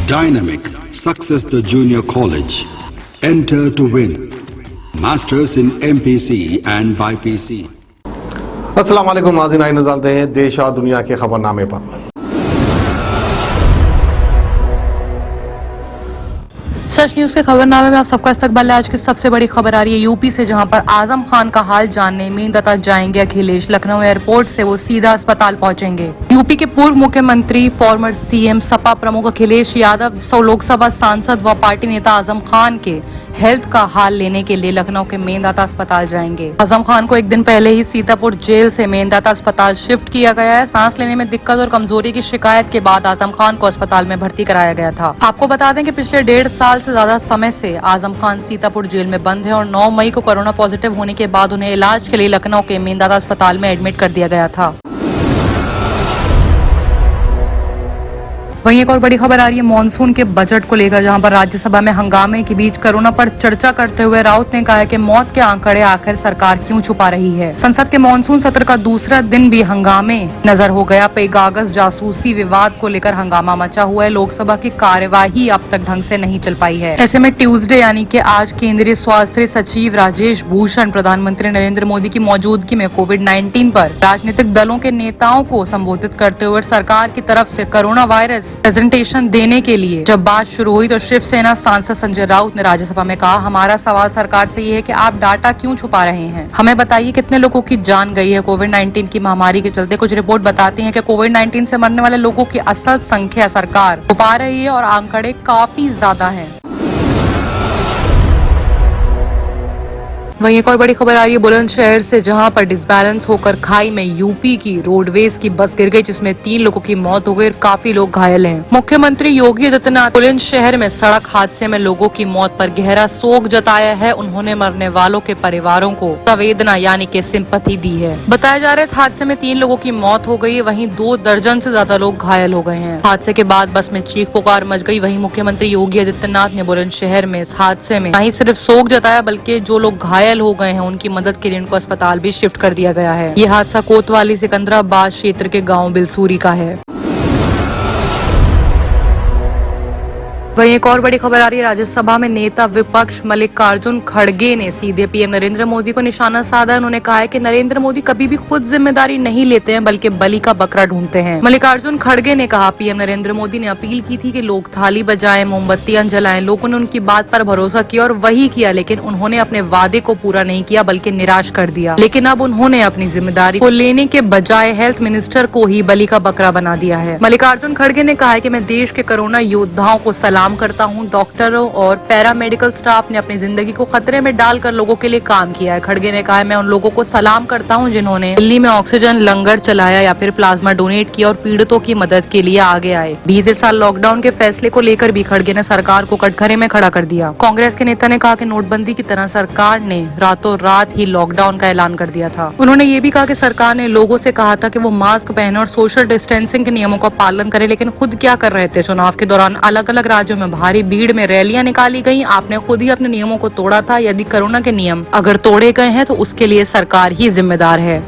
Dynamic Success the Junior College. Enter to win. Masters in MPC and BPC. अस्सलाम वालेकुम नाज़रीन, आइए नज़र डालते हैं देश और दुनिया के खबरनामे पर। सच न्यूज के खबरनामे में आप सबका इस्तकबाल है। आज की सबसे बड़ी खबर आ रही है यूपी से, जहां पर आजम खान का हाल जानने मेंदता जाएंगे अखिलेश। लखनऊ एयरपोर्ट से वो सीधा अस्पताल पहुंचेंगे। यूपी के पूर्व मुख्यमंत्री फॉर्मर सीएम सपा प्रमुख अखिलेश यादव, लोकसभा सांसद व पार्टी नेता आजम खान के हेल्थ का हाल लेने के लिए लखनऊ के मेंदता अस्पताल जाएंगे। आजम खान को एक दिन पहले ही सीतापुर जेल से मेंदता अस्पताल शिफ्ट किया गया है। सांस लेने में दिक्कत और कमजोरी की शिकायत के बाद आजम खान को अस्पताल में भर्ती कराया गया था। आपको बता दें कि पिछले 1.5 साल से ज्यादा समय से आजम खान सीतापुर जेल में बंद है और 9 मई को कोरोना पॉजिटिव होने के बाद उन्हें इलाज के लिए लखनऊ के मेंदता अस्पताल में एडमिट कर दिया गया था। वहीं एक और बड़ी खबर आ रही है मॉनसून के बजट को लेकर, जहां पर राज्यसभा में हंगामे के बीच कोरोना पर चर्चा करते हुए राउत ने कहा है कि मौत के आंकड़े आखिर सरकार क्यों छुपा रही है। संसद के मॉनसून सत्र का दूसरा दिन भी हंगामे नजर हो गया। पेगागस जासूसी विवाद को लेकर हंगामा मचा हुआ है। लोकसभा की कार्यवाही अब तक ढंग से नहीं चल पाई है। ऐसे में ट्यूसडे यानी कि आज केंद्रीय स्वास्थ्य सचिव राजेश भूषण प्रधानमंत्री नरेंद्र मोदी की मौजूदगी में कोविड-19 पर राजनीतिक दलों के नेताओं को संबोधित करते हुए सरकार की तरफ से कोरोना वायरस प्रेजेंटेशन देने के लिए जब बात शुरू हुई तो शिवसेना सांसद संजय राउत ने राज्यसभा में कहा, हमारा सवाल सरकार से ये है कि आप डाटा क्यों छुपा रहे हैं। हमें बताइए कितने लोगों की जान गई है कोविड-19 की महामारी के चलते। कुछ रिपोर्ट बताती हैं कि कोविड-19 से मरने वाले लोगों की असल संख्या सरकार छुपा रही है और आंकड़े काफी ज्यादा हैं। वहीं एक और बड़ी खबर आ रही है बुलंदशहर से, जहां पर डिसबैलेंस होकर खाई में यूपी की रोडवेज की बस गिर गई, जिसमें 3 लोगों की मौत हो गई और काफी लोग घायल हैं। मुख्यमंत्री योगी आदित्यनाथ बुलंदशहर में सड़क हादसे में लोगों की मौत पर गहरा शोक जताया है। उन्होंने मरने वालों के परिवारों को संवेदना यानी कि सिंपैथी दी है। बताया जा रहा है इस हादसे में 3 लोगों की मौत हो गई है, वहीं 2 दर्जन से ज्यादा लोग घायल हो गए हैं। हादसे के बाद बस में चीख पुकार मच गई। वहीं मुख्यमंत्री योगी आदित्यनाथ ने बुलंदशहर में इस हादसे में नहीं सिर्फ शोक जताया बल्कि जो लोग घायल हो गए हैं उनकी मदद के लिए उनको अस्पताल भी शिफ्ट कर दिया गया है। ये हादसा कोतवाली सिकंदराबाद क्षेत्र के गांव बिलसूरी का है। वहीं एक और बड़ी खबर आ रही है राज्यसभा में नेता विपक्ष मल्लिकार्जुन खड़गे ने सीधे पीएम नरेंद्र मोदी को निशाना साधा। उन्होंने कहा है कि नरेंद्र मोदी कभी भी खुद जिम्मेदारी नहीं लेते हैं बल्कि बलि का बकरा ढूंढते हैं। मल्लिकार्जुन खड़गे ने कहा, पीएम नरेंद्र मोदी ने अपील की थी कि लोग थाली बजाएं, मोमबत्तियां जलाएं। लोगों ने उनकी बात पर भरोसा किया और वही किया, लेकिन उन्होंने अपने वादे को पूरा नहीं किया बल्कि निराश कर दिया। लेकिन अब उन्होंने अपनी जिम्मेदारी को लेने के बजाय हेल्थ मिनिस्टर को ही बलि का बकरा बना दिया है। मल्लिकार्जुन खड़गे ने कहा है कि मैं देश के कोरोना योद्धाओं को सलाम करता हूं। डॉक्टरों और पैरामेडिकल स्टाफ ने अपनी जिंदगी को खतरे में डालकर लोगों के लिए काम किया है। खड़गे ने कहा है, मैं उन लोगों को सलाम करता हूं जिन्होंने दिल्ली में ऑक्सीजन लंगर चलाया या फिर प्लाज्मा डोनेट किया और पीड़ितों की मदद के लिए आगे आए। बीते साल लॉकडाउन के फैसले को लेकर भी खड़गे ने सरकार को कटघरे में खड़ा कर दिया। कांग्रेस के नेता ने कहा कि नोटबंदी की तरह सरकार ने रातों रात ही लॉकडाउन का ऐलान कर दिया था। उन्होंने ये भी कहा कि सरकार ने लोगों से कहा था कि वो मास्क पहने और सोशल डिस्टेंसिंग के नियमों का पालन करें, लेकिन खुद क्या कर रहे थे। चुनाव के दौरान अलग अलग राज्यों में भारी भीड़ में रैलियां निकाली गई। आपने खुद ही अपने नियमों को तोड़ा था। यदि कोरोना के नियम अगर तोड़े गए हैं तो उसके लिए सरकार ही जिम्मेदार है।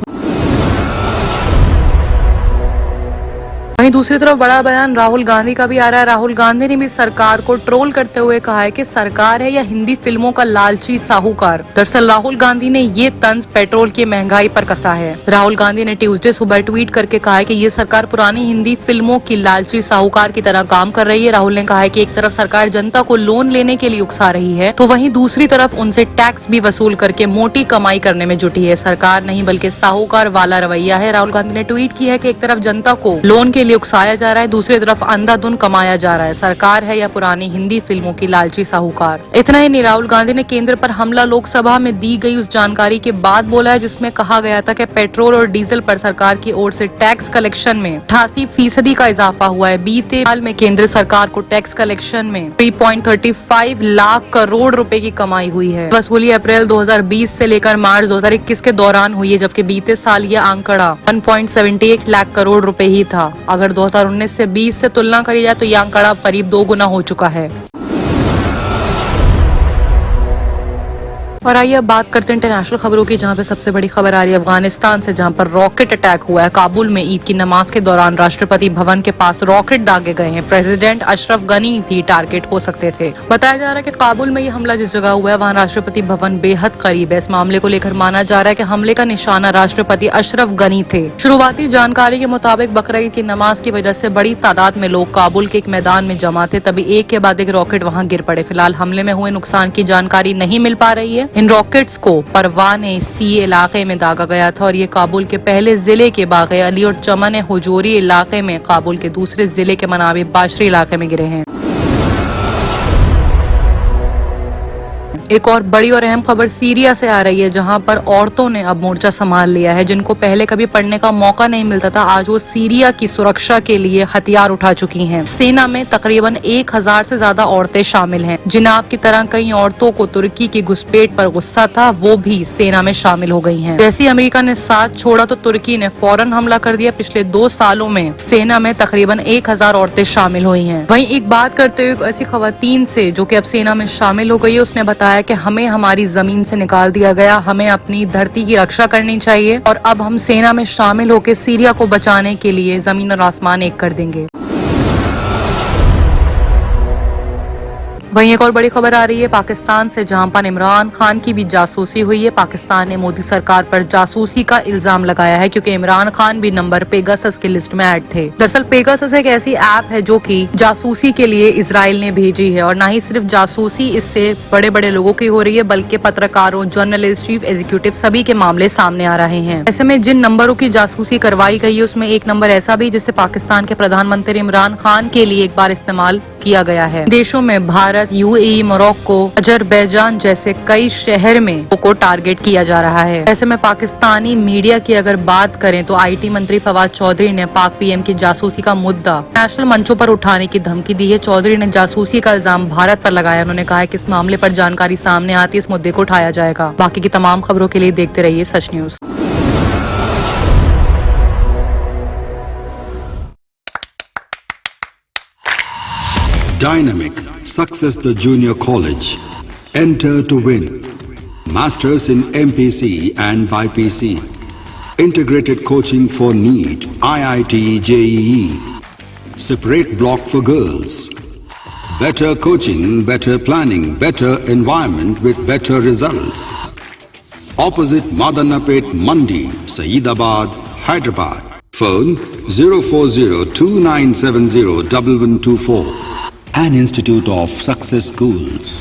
वहीं दूसरी तरफ बड़ा बयान राहुल गांधी का भी आ रहा है। राहुल गांधी ने भी सरकार को ट्रोल करते हुए कहा है कि सरकार है या हिंदी फिल्मों का लालची साहूकार। दरअसल राहुल गांधी ने ये तंज पेट्रोल की महंगाई पर कसा है। राहुल गांधी ने ट्यूसडे सुबह ट्वीट करके कहा है कि ये सरकार पुरानी हिंदी फिल्मों की लालची साहूकार की तरह काम कर रही है। राहुल ने कहा है कि एक तरफ सरकार जनता को लोन लेने के लिए उकसा रही है तो वहीं दूसरी तरफ उनसे टैक्स भी वसूल करके मोटी कमाई करने में जुटी है। सरकार नहीं बल्कि साहूकार वाला रवैया है। राहुल गांधी ने ट्वीट किया है कि एक तरफ जनता को लोन के लिए उकसाया जा रहा है, दूसरी तरफ अंधाधुन कमाया जा रहा है। सरकार है या पुरानी हिंदी फिल्मों की लालची साहूकार। इतना ही नहीं, राहुल गांधी ने केंद्र पर हमला लोकसभा में दी गई उस जानकारी के बाद बोला है जिसमें कहा गया था कि पेट्रोल और डीजल पर सरकार की ओर से टैक्स कलेक्शन में 88% का इजाफा हुआ है। बीते साल में केंद्र सरकार को टैक्स कलेक्शन में 3.35 लाख करोड़ रुपए की कमाई हुई है। वसूली अप्रैल 2020 से लेकर मार्च 2021 के दौरान हुई है, जबकि बीते साल ये आंकड़ा 1.78 लाख करोड़ रुपए ही था। अगर 2019 से 20 से तुलना करी जाए तो यह आंकड़ा करीब 2 गुना हो चुका है। और आइए अब बात करते हैं इंटरनेशनल खबरों की, जहां पे सबसे बड़ी खबर आ रही है अफगानिस्तान से, जहां पर रॉकेट अटैक हुआ है। काबुल में ईद की नमाज के दौरान राष्ट्रपति भवन के पास रॉकेट दागे गए हैं। प्रेसिडेंट अशरफ गनी भी टारगेट हो सकते थे। बताया जा रहा है कि काबुल में ये हमला जिस जगह हुआ है वहां राष्ट्रपति भवन बेहद करीब है। इस मामले को लेकर माना जा रहा है कि हमले का निशाना राष्ट्रपति अशरफ गनी थे। शुरुआती जानकारी के मुताबिक बकरीद की नमाज की वजह से बड़ी तादाद में लोग काबुल के एक मैदान में जमा थे, तभी एक के बाद एक रॉकेट वहां गिर पड़े। फिलहाल हमले में हुए नुकसान की जानकारी नहीं मिल पा रही है। इन रॉकेट्स को परवाने सी इलाके में दागा गया था और ये काबुल के पहले जिले के बागे अली और चमन हुजूरी इलाके में, काबुल के दूसरे जिले के मनाबी बाशरी इलाके में गिरे हैं। एक और बड़ी और अहम खबर सीरिया से आ रही है, जहां पर औरतों ने अब मोर्चा संभाल लिया है। जिनको पहले कभी पढ़ने का मौका नहीं मिलता था, आज वो सीरिया की सुरक्षा के लिए हथियार उठा चुकी हैं। सेना में तकरीबन 1000 से ज्यादा औरतें शामिल हैं। जिनाब की तरह कई औरतों को तुर्की की घुसपैठ पर गुस्सा था, वो भी सेना में शामिल हो गई हैं। जैसे अमेरिका ने साथ छोड़ा तो तुर्की ने फौरन हमला कर दिया। पिछले 2 सालों में सेना में तकरीबन 1000 औरतें शामिल हुई हैं। वहीं एक बात करते हुए ऐसी खवातीन से जो कि अब सेना में शामिल हो गई है, उसने बताया कि हमें हमारी जमीन से निकाल दिया गया, हमें अपनी धरती की रक्षा करनी चाहिए और अब हम सेना में शामिल होकर सीरिया को बचाने के लिए जमीन और आसमान एक कर देंगे। वहीं एक और बड़ी खबर आ रही है पाकिस्तान से, जहां पर इमरान खान की भी जासूसी हुई है। पाकिस्तान ने मोदी सरकार पर जासूसी का इल्जाम लगाया है, क्योंकि इमरान खान भी नंबर पेगासस की लिस्ट में ऐड थे। दरअसल पेगासस एक ऐसी ऐप है जो कि जासूसी के लिए इजराइल ने भेजी है, और न ही सिर्फ जासूसी इससे बड़े बड़े लोगों की हो रही है, बल्कि पत्रकारों, जर्नलिस्ट, चीफ एग्जीक्यूटिव सभी के मामले सामने आ रहे हैं। ऐसे में जिन नंबरों की जासूसी करवाई गई है उसमें एक नंबर ऐसा भी जिसे पाकिस्तान के प्रधानमंत्री इमरान खान के लिए एक बार इस्तेमाल किया गया है। देशों में भारत, यूएई, मोरक्को, अजरबैजान जैसे कई शहर में को टारगेट किया जा रहा है। ऐसे में पाकिस्तानी मीडिया की अगर बात करें तो आईटी मंत्री फवाद चौधरी ने पाक पीएम की जासूसी का मुद्दा नेशनल मंचों पर उठाने की धमकी दी है। चौधरी ने जासूसी का इल्जाम भारत पर लगाया। उन्होंने कहा है कि इस मामले पर जानकारी सामने आती है, इस मुद्दे को उठाया जाएगा। बाकी की तमाम खबरों के लिए देखते रहिए सच news. Dynamic Success the Junior College. Enter to win. Masters in MPC and BPC. Integrated coaching for NEET, IIT, JEE. Separate block for girls. Better coaching, better planning, better environment with better results. Opposite Madanapet Mandi, Saeedabad, Hyderabad. Phone 04029701124. An Institute of Success Schools.